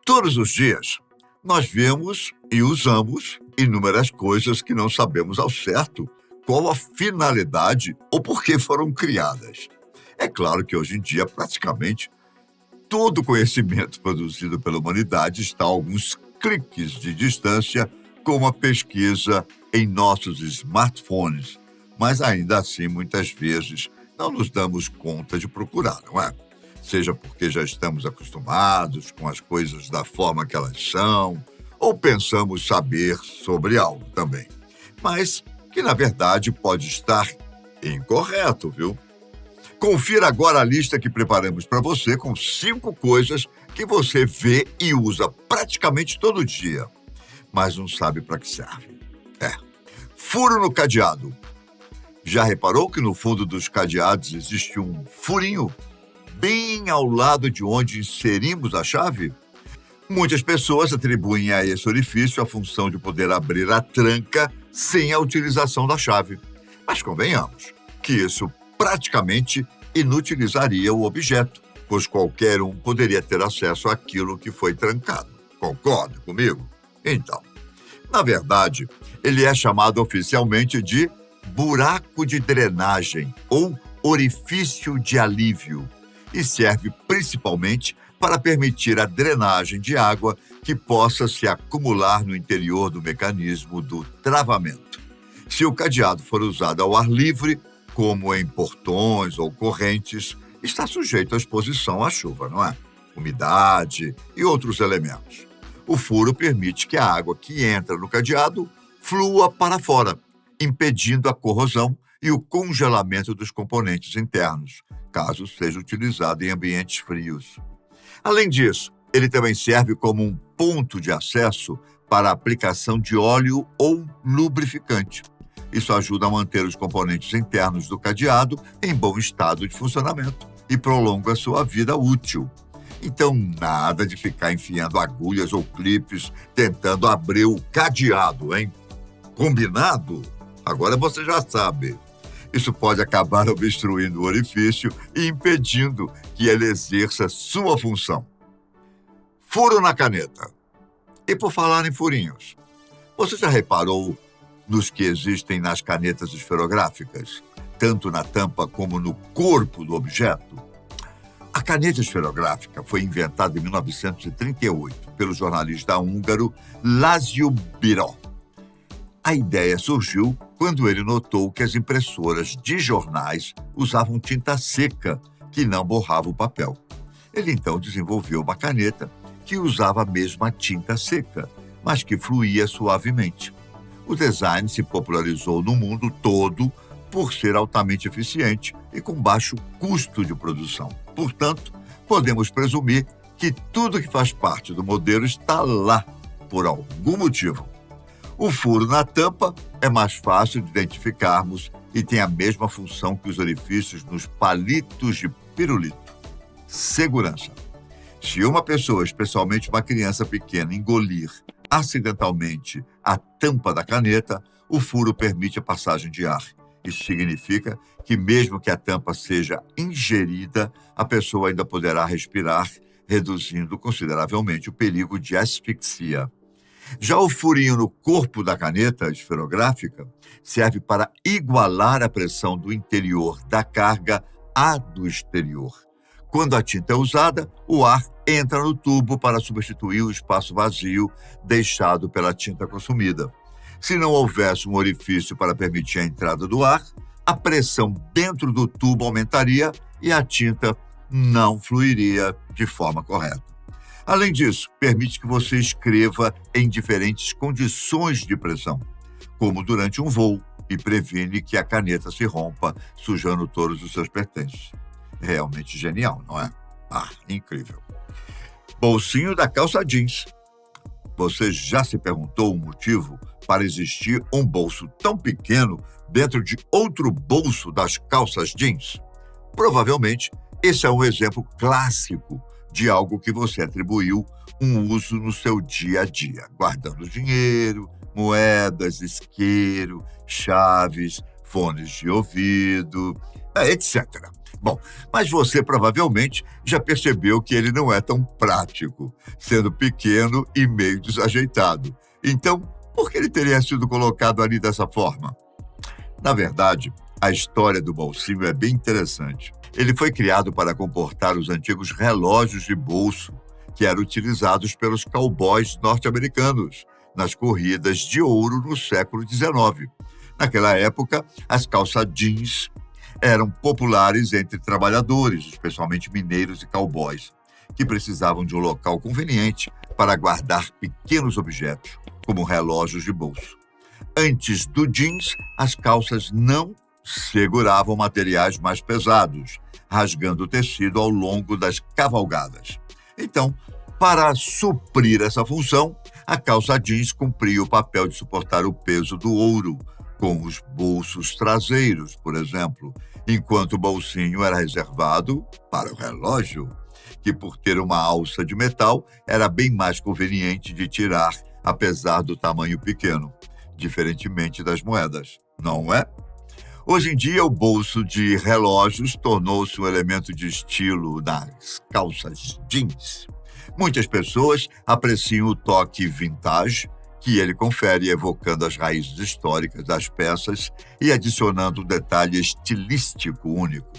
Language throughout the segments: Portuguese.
Todos os dias, nós vemos e usamos inúmeras coisas que não sabemos ao certo qual a finalidade ou por que foram criadas. É claro que hoje em dia, praticamente, todo o conhecimento produzido pela humanidade está a alguns cliques de distância com uma pesquisa em nossos smartphones. Mas ainda assim, muitas vezes, não nos damos conta de procurar, não é? Seja porque já estamos acostumados com as coisas da forma que elas são, ou pensamos saber sobre algo também. Mas que, na verdade, pode estar incorreto, viu? Confira agora a lista que preparamos para você com 5 coisas que você vê e usa praticamente todo dia, mas não sabe para que serve. Furo no cadeado. Já reparou que no fundo dos cadeados existe um furinho bem ao lado de onde inserimos a chave? Muitas pessoas atribuem a esse orifício a função de poder abrir a tranca sem a utilização da chave. Mas convenhamos que isso praticamente inutilizaria o objeto, pois qualquer um poderia ter acesso àquilo que foi trancado. Concorda comigo? Então, na verdade, ele é chamado oficialmente de buraco de drenagem ou orifício de alívio e serve principalmente para permitir a drenagem de água que possa se acumular no interior do mecanismo do travamento. Se o cadeado for usado ao ar livre, como em portões ou correntes, está sujeito à exposição à chuva, não é? Umidade e outros elementos. O furo permite que a água que entra no cadeado flua para fora, impedindo a corrosão e o congelamento dos componentes internos, caso seja utilizado em ambientes frios. Além disso, ele também serve como um ponto de acesso para a aplicação de óleo ou lubrificante. Isso ajuda a manter os componentes internos do cadeado em bom estado de funcionamento e prolonga sua vida útil. Então, nada de ficar enfiando agulhas ou clipes tentando abrir o cadeado, hein? Combinado? Agora você já sabe. Isso pode acabar obstruindo o orifício e impedindo que ele exerça sua função. Furo na caneta. E por falar em furinhos, você já reparou nos que existem nas canetas esferográficas, tanto na tampa como no corpo do objeto? A caneta esferográfica foi inventada em 1938 pelo jornalista húngaro László Biró. A ideia surgiu quando ele notou que as impressoras de jornais usavam tinta seca, que não borrava o papel. Ele então desenvolveu uma caneta que usava a mesma tinta seca, mas que fluía suavemente. O design se popularizou no mundo todo por ser altamente eficiente e com baixo custo de produção. Portanto, podemos presumir que tudo que faz parte do modelo está lá por algum motivo. O furo na tampa é mais fácil de identificarmos e tem a mesma função que os orifícios nos palitos de pirulito. Segurança. Se uma pessoa, especialmente uma criança pequena, engolir acidentalmente a tampa da caneta, o furo permite a passagem de ar. Isso significa que, mesmo que a tampa seja ingerida, a pessoa ainda poderá respirar, reduzindo consideravelmente o perigo de asfixia. Já o furinho no corpo da caneta esferográfica serve para igualar a pressão do interior da carga à do exterior. Quando a tinta é usada, o ar entra no tubo para substituir o espaço vazio deixado pela tinta consumida. Se não houvesse um orifício para permitir a entrada do ar, a pressão dentro do tubo aumentaria e a tinta não fluiria de forma correta. Além disso, permite que você escreva em diferentes condições de pressão, como durante um voo, e previne que a caneta se rompa, sujando todos os seus pertences. Realmente genial, não é? Incrível. Bolsinho da calça jeans. Você já se perguntou o motivo para existir um bolso tão pequeno dentro de outro bolso das calças jeans? Provavelmente, esse é um exemplo clássico de algo que você atribuiu um uso no seu dia a dia, guardando dinheiro, moedas, isqueiro, chaves, fones de ouvido, etc. Bom, mas você provavelmente já percebeu que ele não é tão prático, sendo pequeno e meio desajeitado. Então, por que ele teria sido colocado ali dessa forma? Na verdade, a história do bolsinho é bem interessante. Ele foi criado para comportar os antigos relógios de bolso que eram utilizados pelos cowboys norte-americanos nas corridas de ouro no século XIX. Naquela época, as calças jeans eram populares entre trabalhadores, especialmente mineiros e cowboys, que precisavam de um local conveniente para guardar pequenos objetos, como relógios de bolso. Antes do jeans, as calças não seguravam materiais mais pesados, rasgando o tecido ao longo das cavalgadas. Então, para suprir essa função, a calça jeans cumpria o papel de suportar o peso do ouro, com os bolsos traseiros, por exemplo, enquanto o bolsinho era reservado para o relógio, que por ter uma alça de metal era bem mais conveniente de tirar, apesar do tamanho pequeno, diferentemente das moedas, não é? Hoje em dia, o bolso de relógios tornou-se um elemento de estilo das calças jeans. Muitas pessoas apreciam o toque vintage que ele confere, evocando as raízes históricas das peças e adicionando um detalhe estilístico único.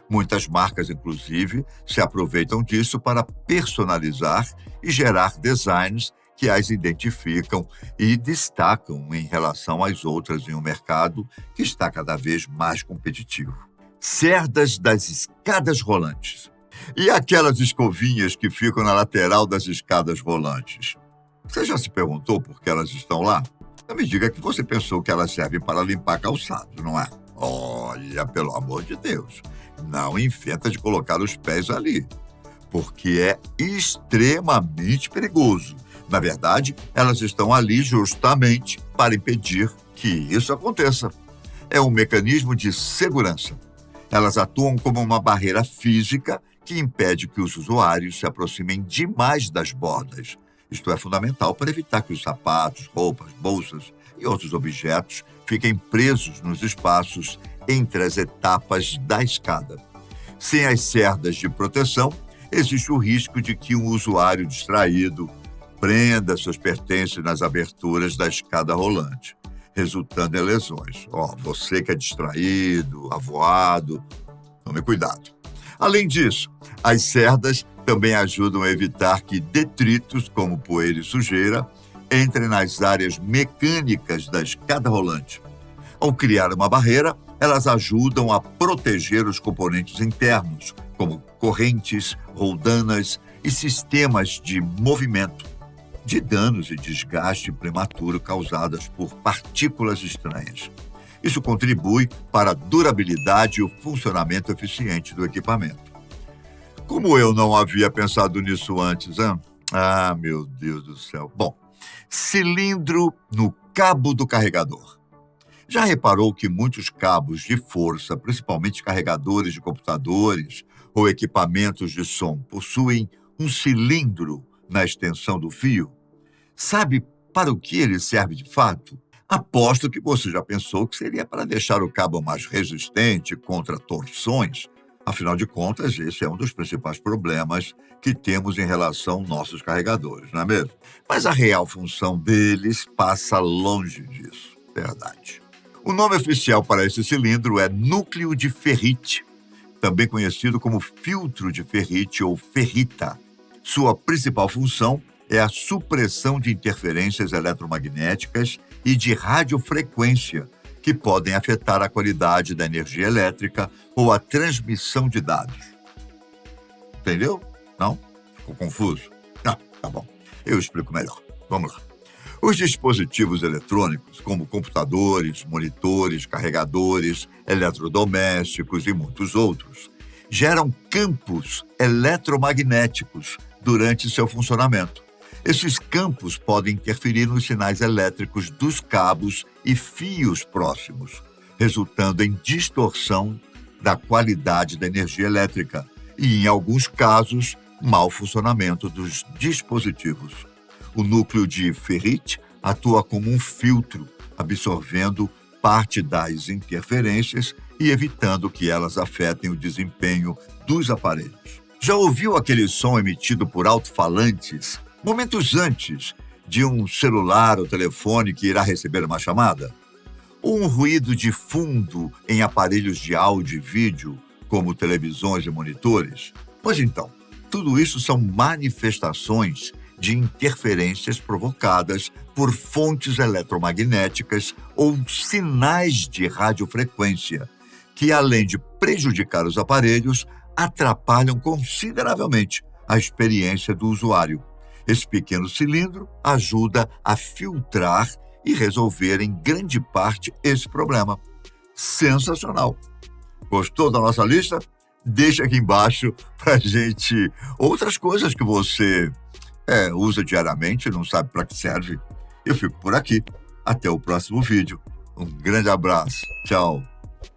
Muitas marcas, inclusive, se aproveitam disso para personalizar e gerar designs que as identificam e destacam em relação às outras em um mercado que está cada vez mais competitivo. Cerdas das escadas rolantes. E aquelas escovinhas que ficam na lateral das escadas rolantes? Você já se perguntou por que elas estão lá? Não me diga que você pensou que elas servem para limpar calçados, não é? Olha, pelo amor de Deus, não inventa de colocar os pés ali, porque é extremamente perigoso. Na verdade, elas estão ali justamente para impedir que isso aconteça. É um mecanismo de segurança. Elas atuam como uma barreira física que impede que os usuários se aproximem demais das bordas. Isto é fundamental para evitar que os sapatos, roupas, bolsas e outros objetos fiquem presos nos espaços entre as etapas da escada. Sem as cerdas de proteção, existe o risco de que um usuário distraído prenda seus pertences nas aberturas da escada rolante, resultando em lesões. Você que é distraído, avoado, tome cuidado. Além disso, as cerdas também ajudam a evitar que detritos, como poeira e sujeira, entrem nas áreas mecânicas da escada rolante. Ao criar uma barreira, elas ajudam a proteger os componentes internos, como correntes, roldanas e sistemas de movimento, de danos e desgaste prematuro causadas por partículas estranhas. Isso contribui para a durabilidade e o funcionamento eficiente do equipamento. Como eu não havia pensado nisso antes, hein? Ah, meu Deus do céu. Bom, cilindro no cabo do carregador. Já reparou que muitos cabos de força, principalmente carregadores de computadores ou equipamentos de som, possuem um cilindro na extensão do fio? Sabe para o que ele serve de fato? Aposto que você já pensou que seria para deixar o cabo mais resistente contra torções. Afinal de contas, esse é um dos principais problemas que temos em relação aos nossos carregadores, não é mesmo? Mas a real função deles passa longe disso, verdade. O nome oficial para esse cilindro é núcleo de ferrite, também conhecido como filtro de ferrite ou ferrita. Sua principal função é a supressão de interferências eletromagnéticas e de radiofrequência, que podem afetar a qualidade da energia elétrica ou a transmissão de dados. Entendeu? Não? Ficou confuso? Não, tá bom. Eu explico melhor. Vamos lá. Os dispositivos eletrônicos, como computadores, monitores, carregadores, eletrodomésticos e muitos outros, geram campos eletromagnéticos durante seu funcionamento. Esses campos podem interferir nos sinais elétricos dos cabos e fios próximos, resultando em distorção da qualidade da energia elétrica e, em alguns casos, mau funcionamento dos dispositivos. O núcleo de ferrite atua como um filtro, absorvendo parte das interferências e evitando que elas afetem o desempenho dos aparelhos. Já ouviu aquele som emitido por alto-falantes momentos antes de um celular ou telefone que irá receber uma chamada? Ou um ruído de fundo em aparelhos de áudio e vídeo, como televisões e monitores? Pois então, tudo isso são manifestações de interferências provocadas por fontes eletromagnéticas ou sinais de radiofrequência, que, além de prejudicar os aparelhos, atrapalham consideravelmente a experiência do usuário. Esse pequeno cilindro ajuda a filtrar e resolver em grande parte esse problema. Sensacional! Gostou da nossa lista? Deixa aqui embaixo pra gente outras coisas que você usa diariamente e não sabe para que serve. Eu fico por aqui. Até o próximo vídeo. Um grande abraço. Tchau.